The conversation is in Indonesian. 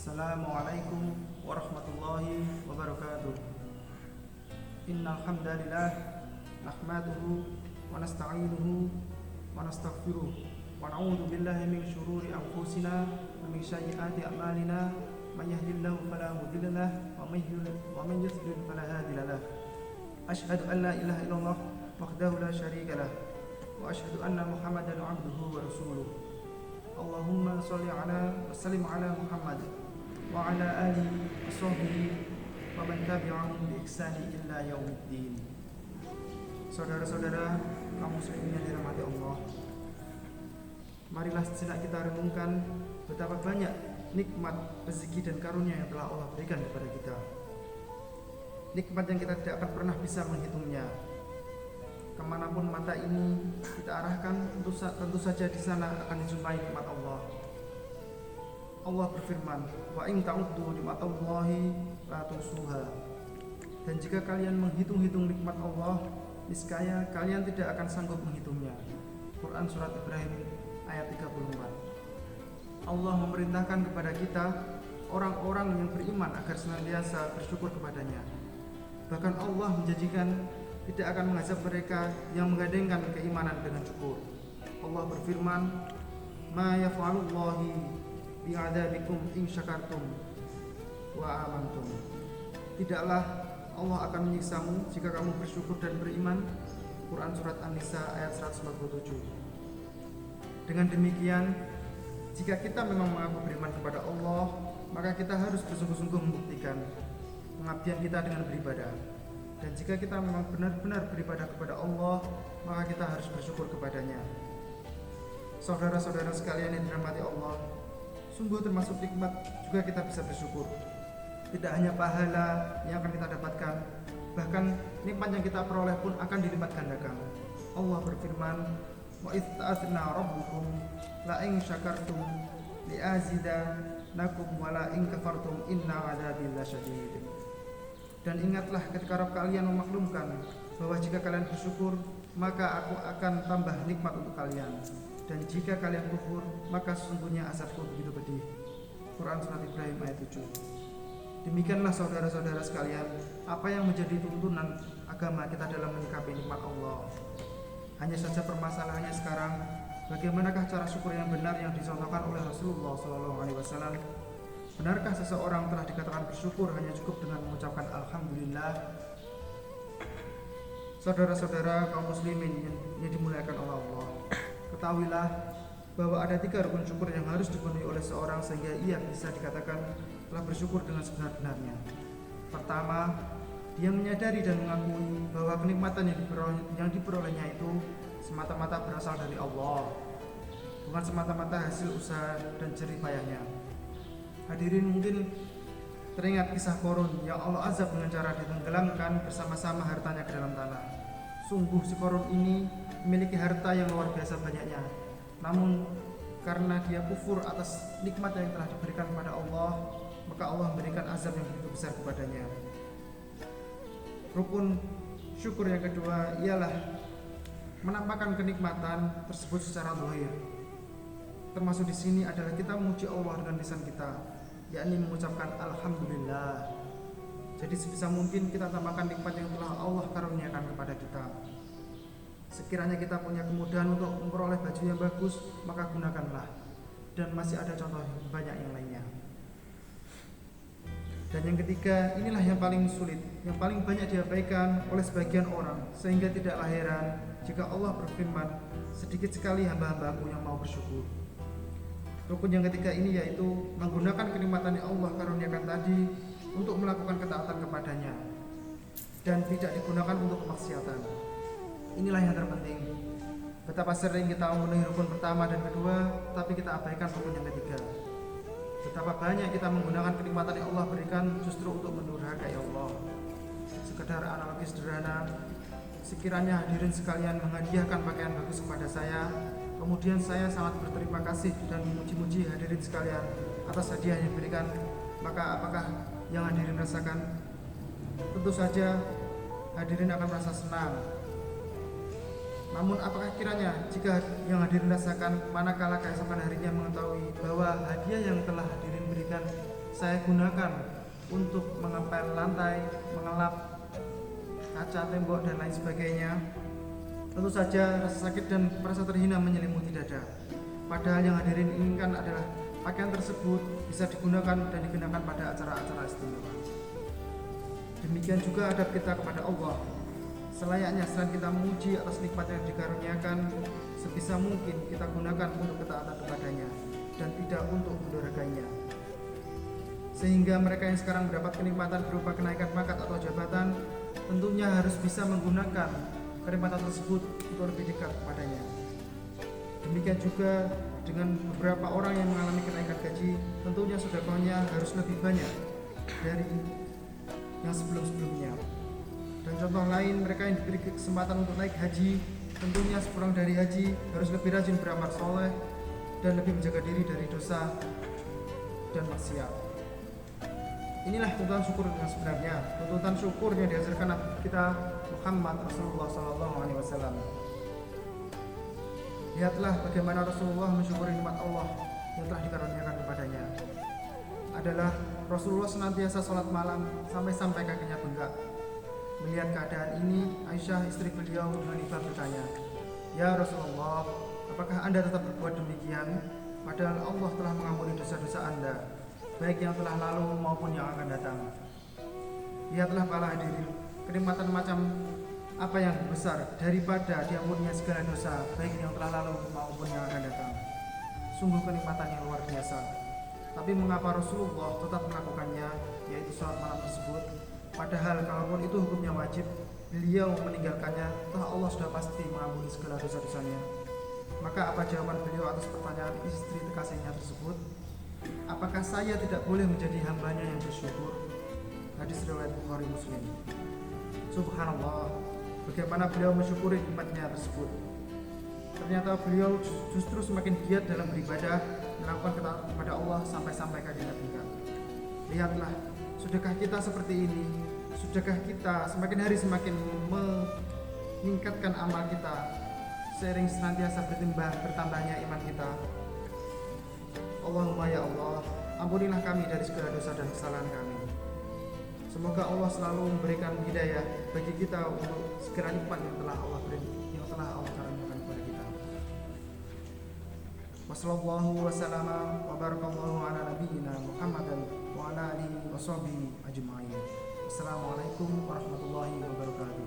Assalamualaikum warahmatullahi wabarakatuh. Innal hamdalillah nahmaduhu wa nasta'inuhu wa nastaghfiruh wa na'udzu billahi min syururi anfusina wa min sayyiati a'malina. Man yahdihillahu fala mudilla lahu wa man yudlil fala hadiya lahu. Asyhadu an la ilaha illallah wahdahu la syarika lahu wa asyhadu anna Muhammadan 'abduhu wa rasuluh. Allahumma sholli ala wa sallim ala Muhammad wa ala alihi wa sahbihi wa man tabi'ahum bi ihsani illa yaumiddin. Saudara-saudara kaum muslimin yang dirahmati Allah, marilah sejenak kita renungkan betapa banyak nikmat, rezeki dan karunia yang telah Allah berikan kepada kita. Nikmat yang kita tidak akan pernah bisa menghitungnya. Kemanapun mata ini kita arahkan, tentu saja di sana akan dijumpai nikmat Allah. Allah berfirman, wa in ta'uddu nikmatallahi la tuhsuha. Dan jika kalian menghitung-hitung nikmat Allah, niscaya kalian tidak akan sanggup menghitungnya. Quran surat Ibrahim ayat 34. Allah memerintahkan kepada kita, orang-orang yang beriman, agar senantiasa bersyukur kepadanya. Bahkan Allah menjanjikan tidak akan mengazab mereka yang menggandengkan keimanan dengan syukur. Allah berfirman, ma yaf'alullahi bi'adabikum in syakartum wa amantum. Tidaklah Allah akan menyiksamu jika kamu bersyukur dan beriman. Quran surat An-Nisa ayat 147. Dengan demikian, jika kita memang mengaku beriman kepada Allah, maka kita harus bersungguh-sungguh membuktikan pengabdian kita dengan beribadah. Dan jika kita memang benar-benar beribadah kepada Allah, maka kita harus bersyukur kepadanya. Saudara-saudara sekalian yang dirahmati Allah, sungguh termasuk nikmat juga kita bisa bersyukur. Tidak hanya pahala yang akan kita dapatkan, bahkan nikmat yang kita peroleh pun akan dilipat gandakan. Allah berfirman, wa idz ta'adzna rabbukum la in syakartum li'azidanakum wa la in kafartum inna 'adzabi lasyadid. Dan ingatlah ketika Rabb kalian memaklumkan bahwa jika kalian bersyukur, maka aku akan tambah nikmat untuk kalian. Dan jika kalian kufur, maka sesungguhnya azabku begitu pedih. Quran surat Ibrahim ayat 7. Demikianlah saudara-saudara sekalian, apa yang menjadi tuntunan agama kita dalam menyikapi nikmat Allah. Hanya saja permasalahannya sekarang, bagaimanakah cara syukur yang benar yang dicontohkan oleh Rasulullah SAW? Benarkah seseorang telah dikatakan bersyukur hanya cukup dengan mengucapkan Alhamdulillah? Saudara-saudara kaum muslimin yang dimuliakan oleh Allah, ketahuilah bahwa ada 3 rukun syukur yang harus dipenuhi oleh seorang sehingga ia bisa dikatakan telah bersyukur dengan sebenar-benarnya. Pertama, dia menyadari dan mengakui bahwa kenikmatan yang diperolehnya itu semata-mata berasal dari Allah, bukan semata-mata hasil usaha dan jerih payahnya. Hadirin mungkin teringat kisah Qarun yang Allah azab dengan cara ditenggelamkan bersama-sama hartanya ke dalam tanah. Sungguh si Qarun ini memiliki harta yang luar biasa banyaknya. Namun karena dia kufur atas nikmat yang telah diberikan kepada Allah, maka Allah memberikan azab yang begitu besar kepadanya. Rukun syukur yang kedua ialah menampakkan kenikmatan tersebut secara zahir. Termasuk di sini adalah kita memuji Allah dengan lisan kita, yakni mengucapkan Alhamdulillah. Jadi sebisa mungkin kita tambahkan nikmat yang telah Allah karuniakan kepada kita. Sekiranya kita punya kemudahan untuk memperoleh baju yang bagus, maka gunakanlah. Dan masih ada contoh banyak yang lainnya. Dan yang ketiga, inilah yang paling sulit, yang paling banyak diabaikan oleh sebagian orang, sehingga tidaklah heran jika Allah berfirman, sedikit sekali hamba-hambaku yang mau bersyukur. Rukun yang ketiga ini yaitu menggunakan kenikmatan yang Allah karuniakan tadi untuk melakukan ketaatan kepadanya dan tidak digunakan untuk kemaksiatan. Inilah yang terpenting. Betapa sering kita memenuhi rukun pertama dan kedua, tapi kita abaikan rukun yang ketiga. Betapa banyak kita menggunakan kenikmatan yang Allah berikan justru untuk mendurhakai Allah. Sekedar analogi sederhana, sekiranya hadirin sekalian menghadiahkan pakaian bagus kepada saya, kemudian saya sangat berterima kasih dan memuji-muji hadirin sekalian atas hadiah yang diberikan, maka apakah yang hadirin rasakan? Tentu saja hadirin akan merasa senang. Namun apakah kiranya jika yang hadirin rasakan manakala keesokan harinya mengetahui bahwa hadiah yang telah hadirin berikan saya gunakan untuk mengepel lantai, mengelap kaca tembok dan lain sebagainya, tentu saja rasa sakit dan merasa terhina menyelimuti dada. Padahal yang hadirin inginkan adalah pakaian tersebut bisa digunakan dan dikenakan pada acara-acara istimewa. Demikian juga adab kita kepada Allah. Selayaknya selain kita memuji atas nikmat yang dikaruniakan, sebisa mungkin kita gunakan untuk ketaatan kepadanya dan tidak untuk mendurhakainya. Sehingga mereka yang sekarang mendapat kenikmatan berupa kenaikan pangkat atau jabatan tentunya harus bisa menggunakan kenikmatan tersebut untuk lebih dekat kepadanya. Demikian juga dengan beberapa orang yang mengalami kenaikan gaji, tentunya sedekahnya harus lebih banyak dari yang sebelum-sebelumnya. Dan contoh lain, mereka yang diberi kesempatan untuk naik haji, tentunya sepulang dari haji harus lebih rajin beramal soleh dan lebih menjaga diri dari dosa dan maksiat. Inilah tuntutan syukur yang sebenarnya, tuntutan syukur yang diajarkan Nabi kita Muhammad Rasulullah SAW. Lihatlah bagaimana Rasulullah mensyukuri nikmat Allah yang telah dikaruniakan kepadanya. Adalah Rasulullah senantiasa sholat malam sampai kakinya bengkak. Melihat keadaan ini, Aisyah istri beliau dengan iba bertanya, "Ya Rasulullah, apakah Anda tetap berbuat demikian? Padahal Allah telah mengampuni dosa-dosa Anda, baik yang telah lalu maupun yang akan datang." Lihatlah para hadirin, kenikmatan macam apa yang besar daripada diampuninya segala dosa, baik yang telah lalu maupun yang akan datang. Sungguh kenikmatan yang luar biasa. Tapi mengapa Rasulullah tetap melakukannya, yaitu sholat malam tersebut? Padahal kalaupun itu hukumnya wajib, beliau meninggalkannya, toh Allah sudah pasti mengampuni segala dosa-dosanya. Maka apa jawaban beliau atas pertanyaan istri kekasihnya tersebut? Apakah saya tidak boleh menjadi hambanya yang bersyukur? Hadis riwayat Bukhari Muslim. Subhanallah, bagaimana beliau mensyukuri nikmatnya tersebut. Ternyata beliau justru semakin giat dalam beribadah, melakukan ketaatan kepada Allah sampai kakinya bengkak. Lihatlah, sudahkah kita seperti ini? Sudahkah kita semakin hari semakin meningkatkan amal kita, seiring senantiasa bertambahnya iman kita? Allahumma ya Allah, ampunilah kami dari segala dosa dan kesalahan kami. Semoga Allah selalu memberikan hidayah bagi kita untuk segala nikmat yang telah Allah karuniakan kepada kita. Wassallallahu wassalamu wa barakallahu ala nabiyyina Muhammadan wa ala alihi wa sahbihi ajma'in. Assalamualaikum warahmatullahi wabarakatuh.